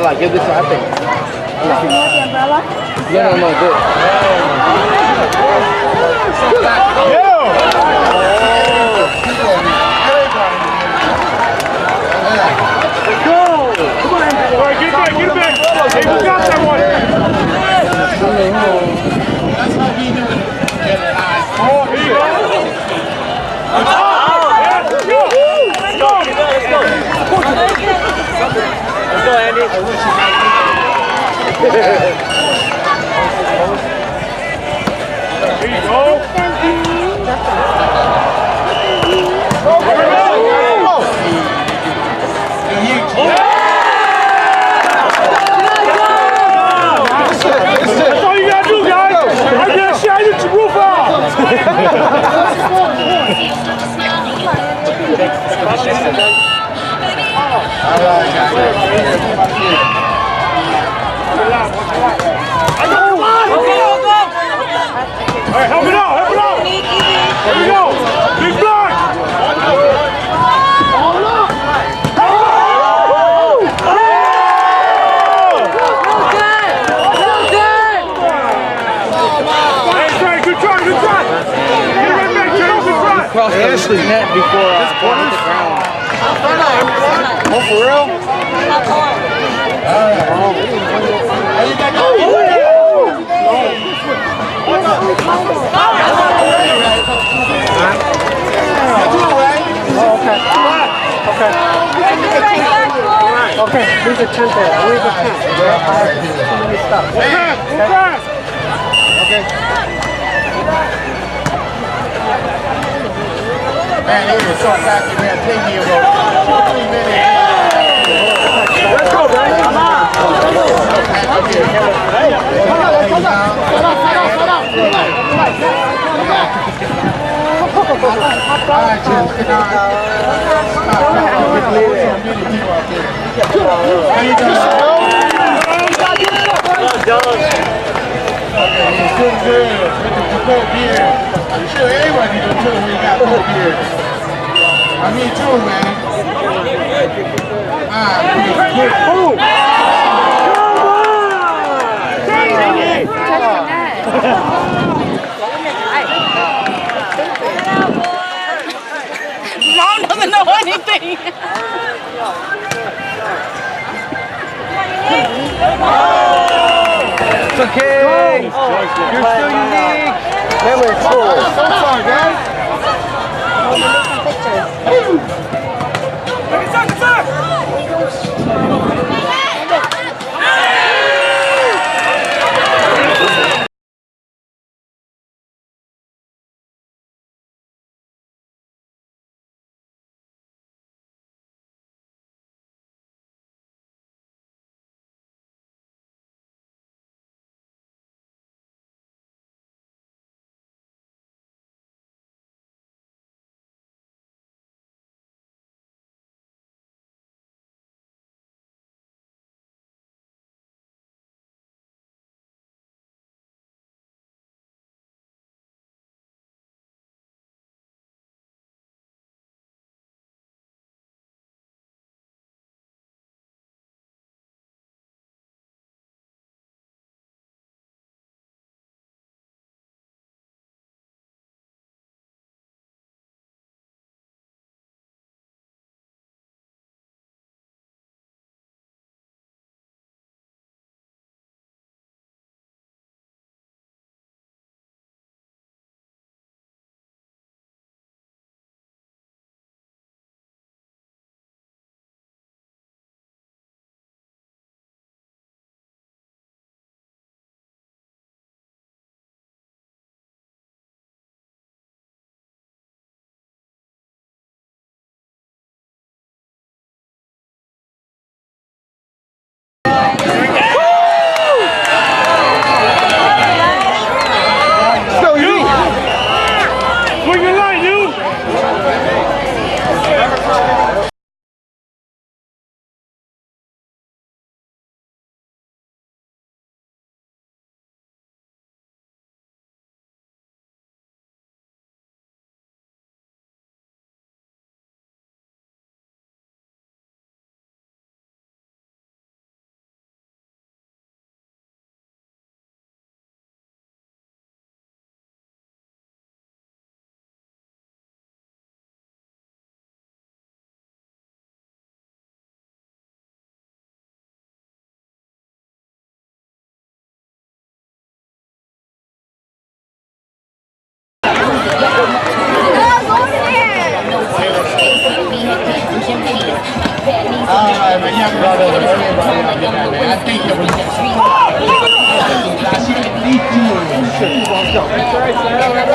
like give this to I think. Does he want the umbrella? No, good. Let's go! Come on, Andrew. All right, get it back, get it back. Hey, who got that one? That's how he do it. Oh, here you go. Let's go. Let's go. Let's go, Andy. Here you go. That's all you gotta do, guys. I got shot at your roof All right, help it out, help it out. Here we go. Big block. That's right, good try, good try. Get right back, James, good try. Cross Ashley's net before hit the ground. Oh, for real? Okay, leave the tent there. Leave the tent. Too many stuff. Man, they were so fast in there. Taking you about 2 or 3 minutes. Let's go, guys. Come on. I'm sure everybody do too when you got 4 beers. I mean too, man. Mom doesn't know anything. It's okay. You're still unique. So far, guys.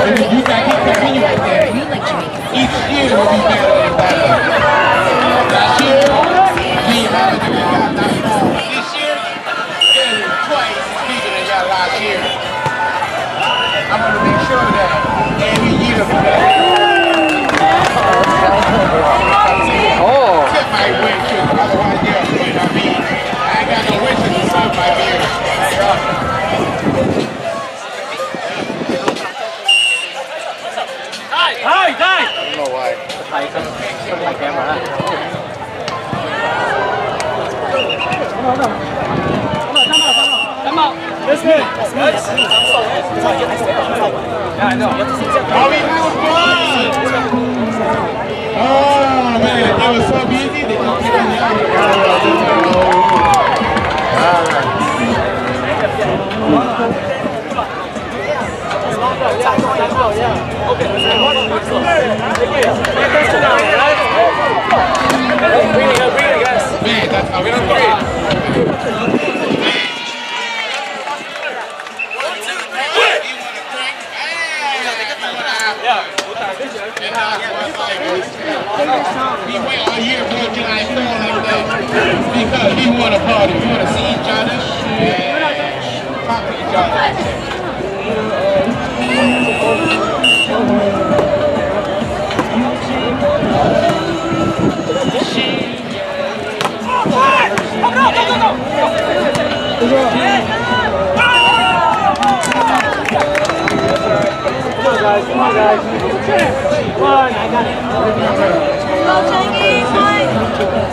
you got to continue with that. Each year will be better and better. Last year, me and my got not small. This year, it's twice as bigger than y'all last year. I'm going to make sure that every year will be better. Tip my witches, otherwise they'll quit on me. I ain't got no witches to serve my beer. Hi, hi. I don't know why. This way. Nice. Yeah, I know. Oh, we have fun! Oh, man, it was so busy that you couldn't Man, that's how we don't agree. We wait all year for July 4th like that because we want to party. We want to see each other and talk to each other. Come on, guys. Come on, I got it.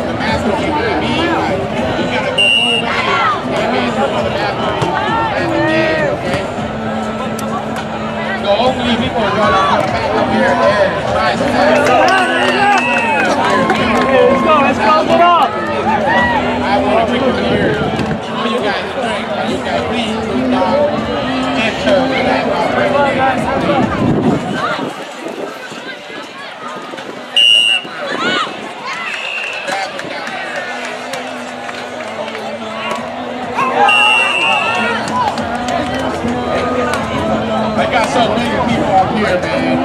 The master keep it me, like, you gotta go forward and get to another bathroom and again, okay? So hopefully people are gonna come back up here and try some Let's go, get off. I want to drink the beer. For you guys to drink, but you guys please do not enter that operating. I got so many people up here, man.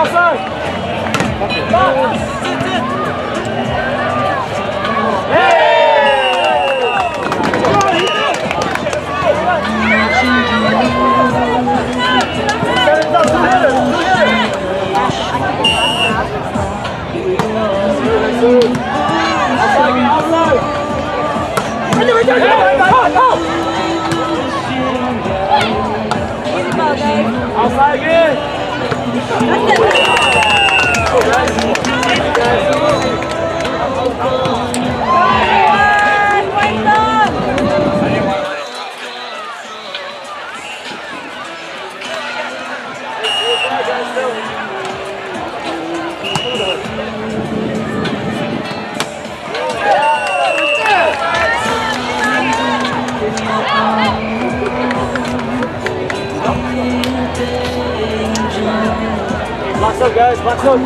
Outside. Outside again. Box up, guys. Box up.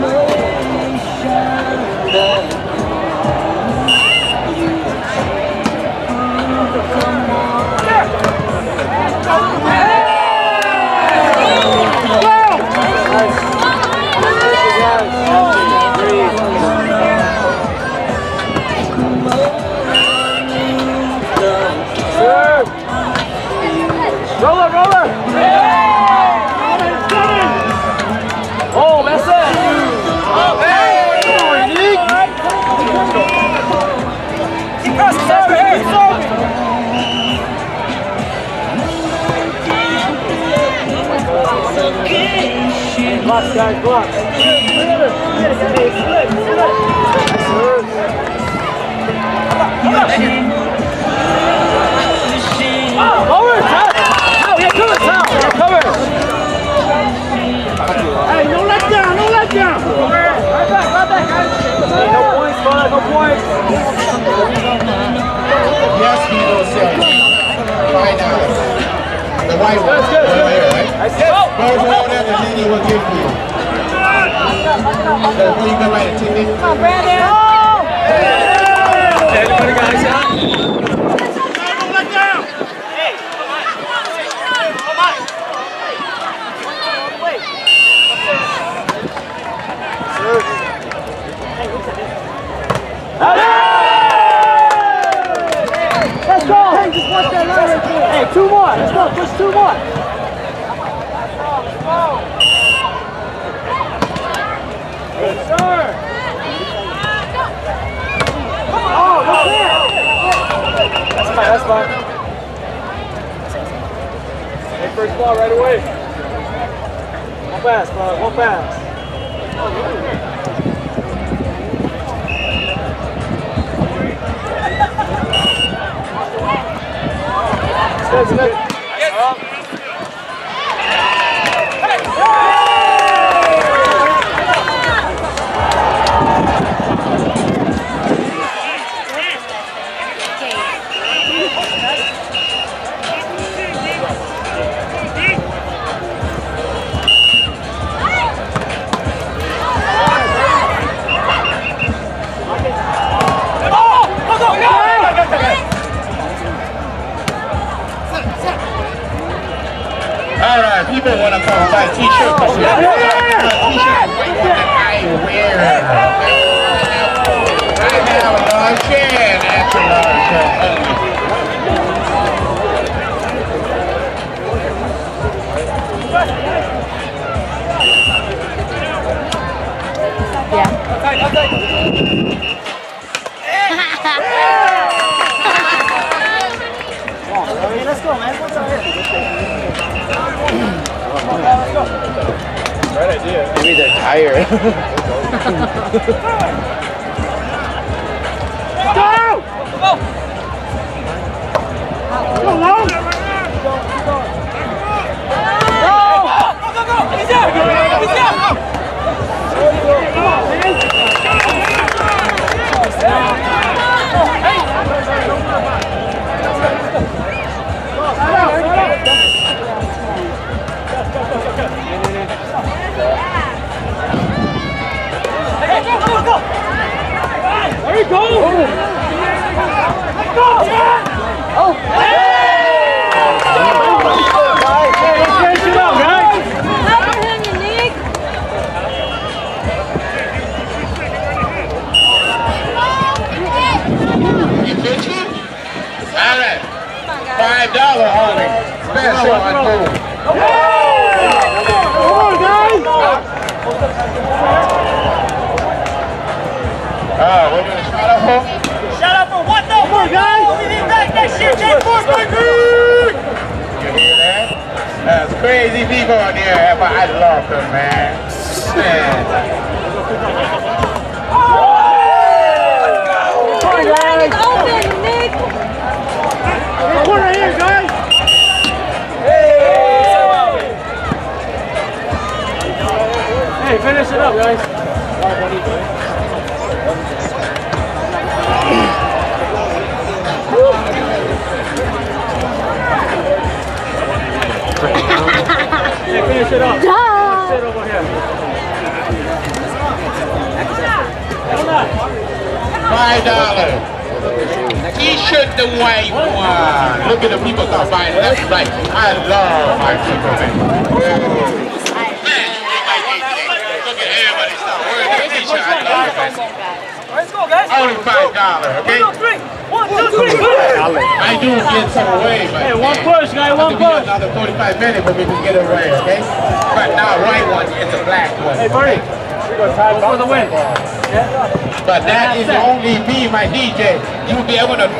Roller! Oh, that's it! Oh, hey! Keep pressing, serve it! Blocks, guys, blocks. Lower, Tom! Yeah, cover, Tom! Yeah, cover! Hey, no let down! Right back, guys! No points, show them and then he will give to you. So before you go write a ticket. Come on, Brandon. Everybody guys, Let's go. Hey, just watch that line right there. Hey, 2 more. Let's go. Push 2 more. Yes, sir. Oh, what's that? that's fine. Hey, first ball right away. One pass, bro. One pass. All right, people want to come buy t-shirts. T-shirts is what I wear. Right now, a large share, that's a large share. Hey, let's go, man. What's up here? Right idea. Maybe they're tired. There you go! Oh! Let's finish it up, guys! You 50? All right. $5 only. Special on food. Come on, guys! We're going to start off home. Shout out for what though? Come on, guys! We'll be back next year, J4, baby! You hear that? There's crazy people out there, but I love them, man. Corner here, guys! Hey, finish it up, guys. Hey, finish it up. Sit over here. $5. T-shirt the white one. Look at the people come by left, right. I love my people, man. Look at everybody start wearing the t-shirt. I love it, man. Let's go, guys. Only $5, okay? 1, 2, 3. I do get some away, but Hey, one push, guy, one push. Another 45 minutes for me to get away, okay? But now white one, it's a black one. Hey, Bernie. Go for the win. But that is only me, my DJ. You'll be able to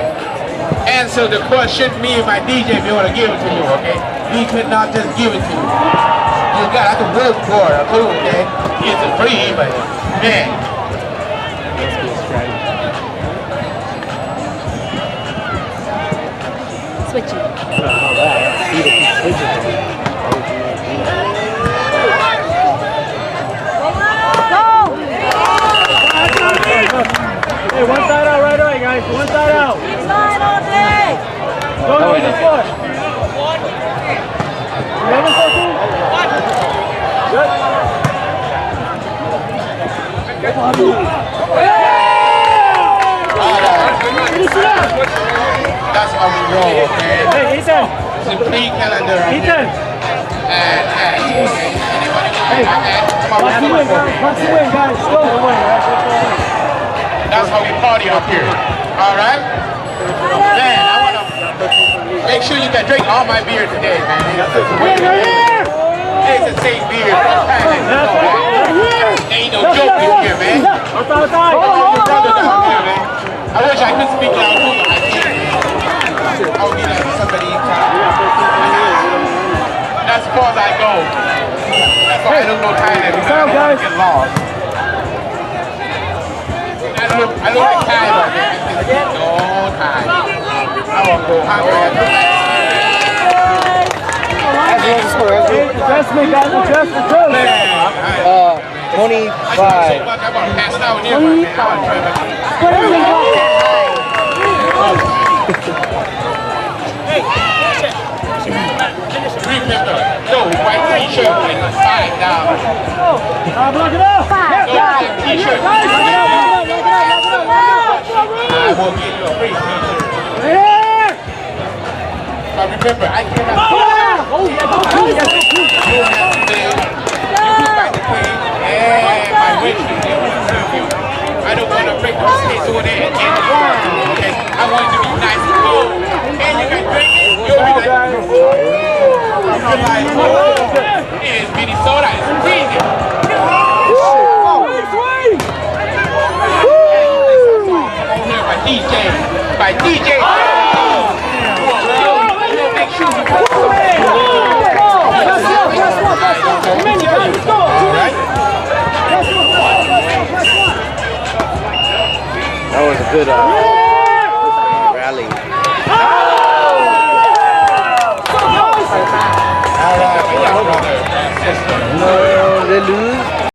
answer the question, me and my DJ, if you want to give it to you, okay? He could not just give it to you. You got to work for it, too, okay? It's a free, but man. Switching. Hey, one side out right away, guys. One side out. Inside all day! Go to the push. 11-14. That's how we roll, man. Hey, Ethan. It's a free calendar. Ethan. And okay. Anybody want to come on, Watch the win, guys. Watch the win, guys. Go. That's how we party up here. All right? Man, I want to make sure you can drink all my beer today, man. It's the same beer. Ain't no joke in here, man. Outside. I wish I could speak loud too, but I can't. I would be like somebody. That's as far as I go. That's why I don't know Thailand because I don't want to get lost. I look like Thailand, man. No time. I want to go hungry. Adjustment, guys. Adjustment. 25. So much I want to pass out here, man. Remember, no white t-shirt is $5. Block it up. No black t-shirt. I will give you a free t-shirt. But remember, I cannot. You have to say, you find the queen and my waitress, they will serve you. I don't want to break the states over there and get the party. Okay? I want it to be nice and cold. And you can drink it. You'll be like, you're like, oh, it is Minnesota. It's freezing. By DJ. By DJ. Make sure you go. That was a good rally. No, they lose.